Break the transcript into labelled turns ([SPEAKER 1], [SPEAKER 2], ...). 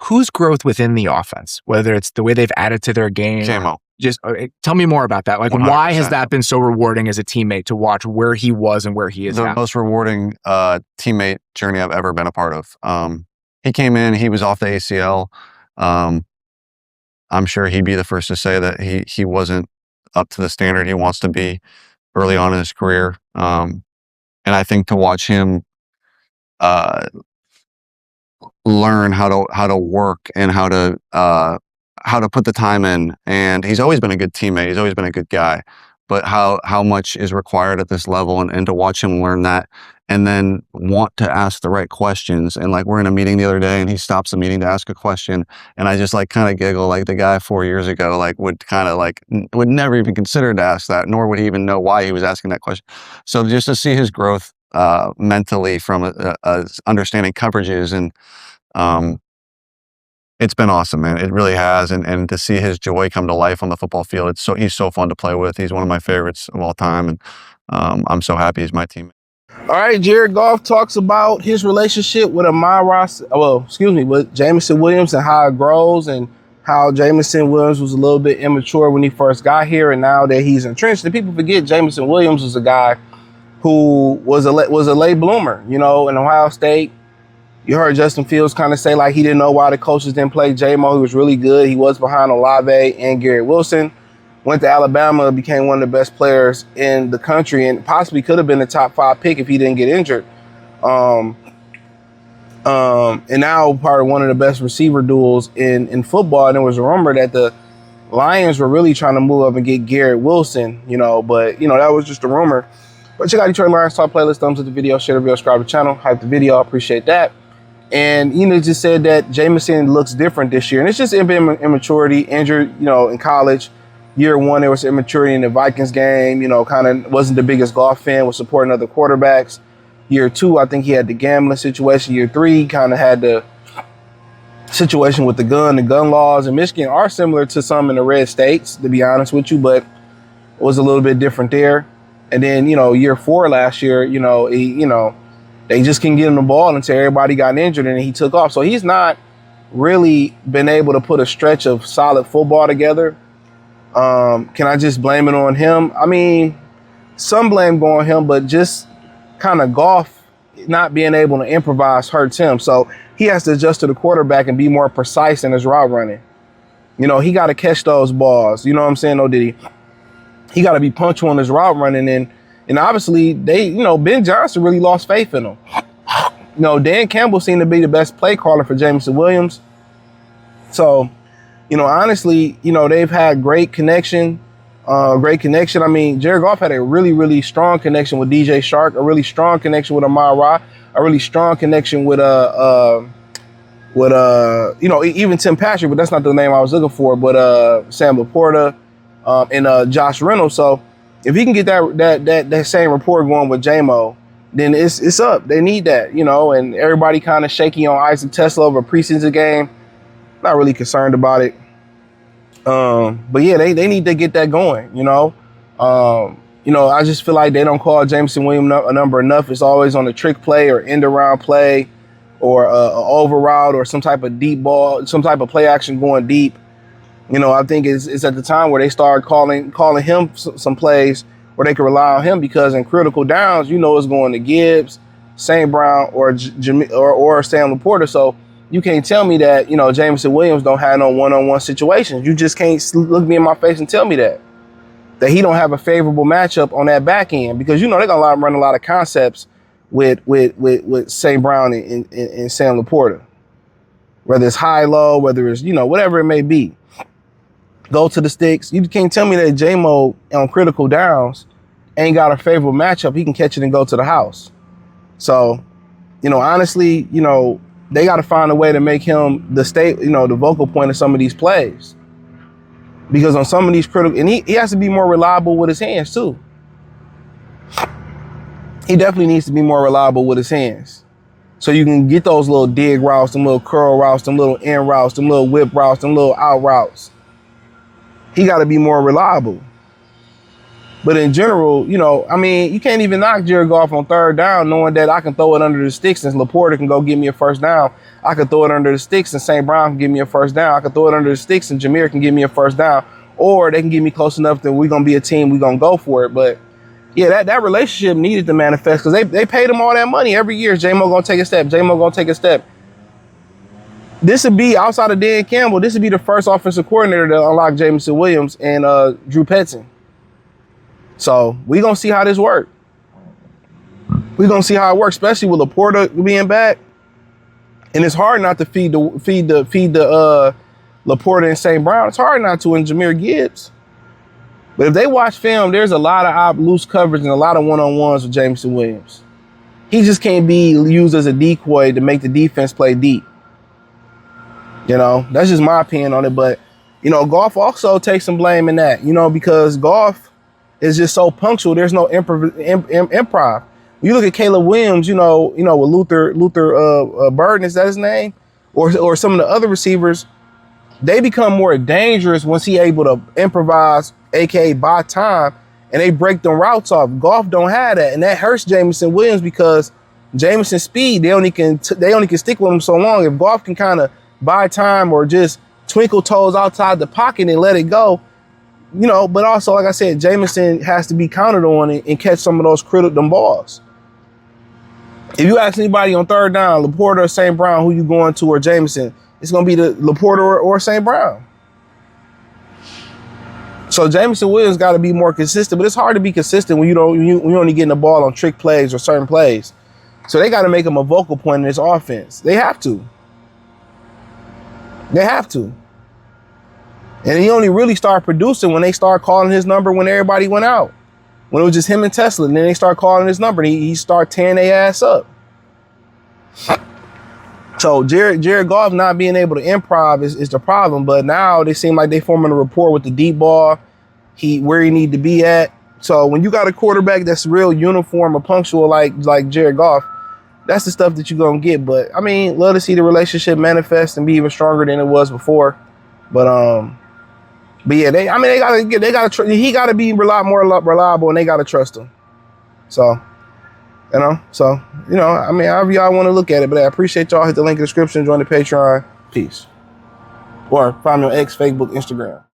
[SPEAKER 1] whose growth within the offense, whether it's the way they've added to their game?
[SPEAKER 2] JMO.
[SPEAKER 1] Just tell me more about that. Like,
[SPEAKER 2] 100%.
[SPEAKER 1] why has that been so rewarding as a teammate to watch where he was and where he is now?
[SPEAKER 2] The most rewarding teammate journey I've ever been a part of. He came in, he was off the ACL. I'm sure he'd be the first to say that he wasn't up to the standard he wants to be early on in his career. And I think to watch him learn how to work and how to put the time in, and he's always been a good teammate. He's always been a good guy, but how much is required at this level, and to watch him learn that, and then want to ask the right questions. And like, we're in a meeting the other day and he stops the meeting to ask a question, and I just like kind of giggle, like the guy 4 years ago like would kind of like would never even consider to ask that, nor would he even know why he was asking that question. So just to see his growth mentally from understanding coverages, and it's been awesome, man. It really has. And to see his joy come to life on the football field, he's so fun to play with. He's one of my favorites of all time. And I'm so happy he's my teammate.
[SPEAKER 3] All right, Jared Goff talks about his relationship with with Jameson Williams, and how it grows, and how Jameson Williams was a little bit immature when he first got here, and now that he's entrenched. And people forget Jameson Williams was a guy who was a late bloomer, in Ohio State. You heard Justin Fields kind of say like he didn't know why the coaches didn't play J-Mo. He was really good. He was behind Olave and Garrett Wilson. Went to Alabama, became one of the best players in the country, and possibly could have been a top 5 pick if he didn't get injured. And now part of one of the best receiver duels in football. And there was a rumor that the Lions were really trying to move up and get Garrett Wilson, but that was just a rumor. But check out Detroit Lions Talk playlist, thumbs up the video, share the video, subscribe to the channel, hype the video. I appreciate that. And just said that Jameson looks different this year. And it's just immaturity, injured, in college. Year 1, there was immaturity in the Vikings game, kind of wasn't the biggest Goff fan, was supporting other quarterbacks. Year 2, I think he had the gambling situation. Year 3, kind of had the situation with the gun laws in Michigan are similar to some in the red states, to be honest with you, but it was a little bit different there. And then, year 4 last year, they just couldn't get him the ball until everybody got injured and he took off. So he's not really been able to put a stretch of solid football together. Can I just blame it on him? I mean, some blame go on him, but just kind of Goff not being able to improvise hurts him. So he has to adjust to the quarterback and be more precise in his route running. He got to catch those balls. You know what I'm saying? No, did he got to be punctual in his route running. And obviously, Ben Johnson really lost faith in him. Dan Campbell seemed to be the best play caller for Jameson Williams. So, honestly, they've had great connection. I mean, Jared Goff had a really, really strong connection with DJ Shark, a really strong connection with Amar Ra, a really strong connection with even Tim Patrick, but that's not the name I was looking for, but Sam Laporta and Josh Reynolds. So if he can get that same rapport going with J-Mo, then it's up. They need that, and everybody kind of shaky on Isaac Tesla over a preseason game. Not really concerned about it. But yeah, they need to get that going, I just feel like they don't call Jameson Williams a number enough. It's always on a trick play or end around play or a over route or some type of deep ball, some type of play action going deep. I think it's at the time where they start calling him some plays where they can rely on him, because in critical downs, it's going to Gibbs, St. Brown, or Sam Laporta. So you can't tell me that, Jameson Williams don't have no one-on-one situations. You just can't look me in my face and tell me that he don't have a favorable matchup on that back end, because, they're going to run a lot of concepts with St. Brown and Sam Laporta, whether it's high-low, whether it's, whatever it may be. Go to the sticks. You can't tell me that J-Mo on critical downs ain't got a favorable matchup. He can catch it and go to the house. So, honestly, they got to find a way to make him the vocal point of some of these plays. Because on some of these critical, and he has to be more reliable with his hands too. He definitely needs to be more reliable with his hands. So you can get those little dig routes, them little curl routes, them little in routes, them little whip routes, them little out routes. He got to be more reliable. But in general, you know, I mean, you can't even knock Jared Goff on third down knowing that I can throw it under the sticks and Laporta can go get me a first down. I can throw it under the sticks and St. Brown can give me a first down. I can throw it under the sticks and Jameer can give me a first down. Or they can get me close enough that we're going to be a team, we're going to go for it. But, yeah, that relationship needed to manifest because they paid him all that money every year. J-Mo going to take a step. J-Mo going to take a step. This would be, outside of Dan Campbell, this would be the first offensive coordinator to unlock Jameson Williams and Drew Petzing. So we're going to see how this works. We're going to see how it works, especially with Laporta being back. And it's hard not to feed the Laporta and St. Brown. It's hard not to in Jahmyr Gibbs. But if they watch film, there's a lot of loose coverage and a lot of one-on-ones with Jameson Williams. He just can't be used as a decoy to make the defense play deep. You know, that's just my opinion on it. But, you know, Goff also takes some blame in that, you know, because Goff is just so punctual. There's no improv. You look at Caleb Williams, you know, with Luther Burden, is that his name? Or some of the other receivers, they become more dangerous once he able to improvise, aka buy time, and they break them routes off. Goff don't have that, and that hurts Jameson Williams because Jameson's speed, they only can stick with him so long. If Goff can kind of buy time or just twinkle toes outside the pocket and let it go, you know, but also, like I said, Jameson has to be counted on and catch some of those critical balls. If you ask anybody on third down, Laporta or St. Brown, who you going to, or Jameson, it's going to be the Laporta or St. Brown. So Jameson Williams got to be more consistent, but it's hard to be consistent when you only getting the ball on trick plays or certain plays. So they got to make him a vocal point in this offense. They have to. They have to. And he only really started producing when they started calling his number when everybody went out. When it was just him and Tesla. And then they started calling his number and he started tearing their ass up. So Jared Goff not being able to improv is the problem. But now they seem like they forming a rapport with the deep ball, where he need to be at. So when you got a quarterback that's real uniform or punctual like Jared Goff, that's the stuff that you're going to get. But, I mean, love to see the relationship manifest and be even stronger than it was before. But yeah, he gotta be more reliable, and they gotta trust him. So, I mean, however y'all want to look at it, but I appreciate y'all. Hit the link in the description, join the Patreon. Peace. Or find me on X, Facebook, Instagram.